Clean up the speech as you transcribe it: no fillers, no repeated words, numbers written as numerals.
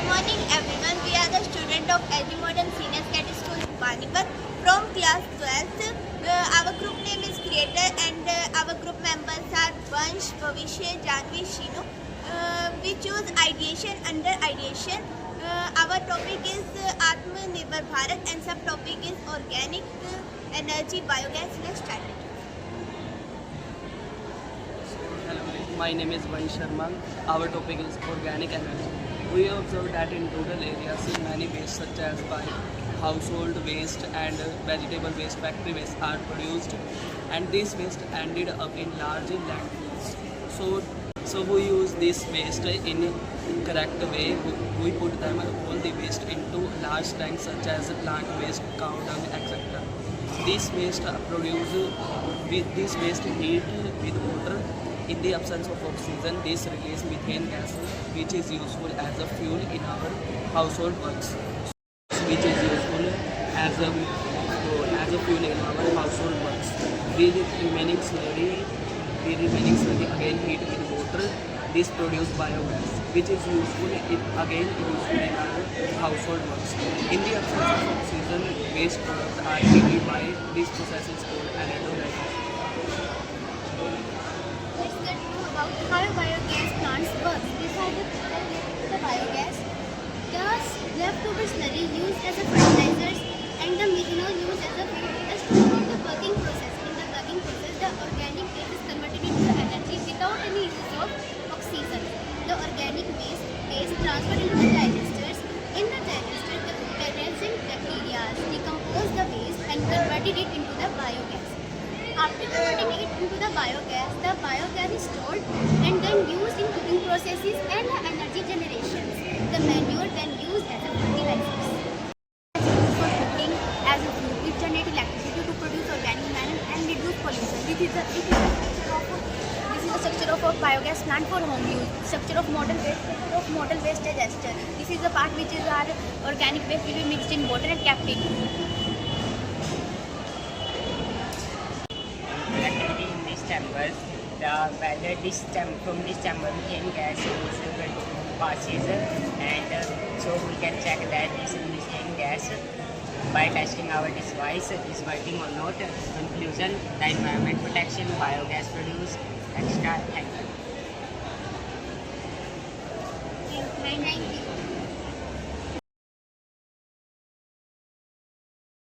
Good morning everyone. We are the student of LG Modern Senior Secondary School Panipat from class 12th. Our group name is Creator and our group members are Vansh, Bhavishya, Janvi, Shino. We choose ideation under ideation. Our topic is Atmanirbhar Bharat and subtopic is organic energy biogas. Let's start it. Hello, my name is Vansh Sharma. Our topic is organic energy. We observe that in rural areas, many waste such as by household waste and vegetable waste, factory waste are produced, and this waste ended up in large landfills. So we use this waste in correct way. We put them all the waste into large tanks such as plant waste, cow dung, etc. This waste this waste heat with water. In the absence of oxygen, this releases methane gas, which is useful as a fuel in our household works. Which is useful as a fuel in our household works. The remaining slurry again heat with water. This produces biogas, which is useful in our household works. In the absence of oxygen, waste products are heated by this process is called anaerobic. Let's get to know about how biogas plants work. These are the biogas. The leftover slurry used as a fertilizers and the methanol used as a fuel. Let's talk about the working process. In the working process, the organic waste is converted into energy without any use of oxygen. The organic waste is transferred into the digesters. In the digester, the present bacteria decompose the waste and converted it into the biogas. After converting it into the biogas is stored and then used in cooking processes and energy generations. The manure then used as a fertilizers. For cooking as a fuel, it generates electricity to produce organic manure and reduce pollution. This is the structure of a biogas plant for home use. Structure of model waste digester. This is the part which is our organic waste will be mixed in water and kept in. Activity in these chambers, whether from this chamber methane gas passes, and so we can check that this methane gas by testing our device is working or not. Conclusion: the environment protection, biogas produce extra. Thank you. Thank you.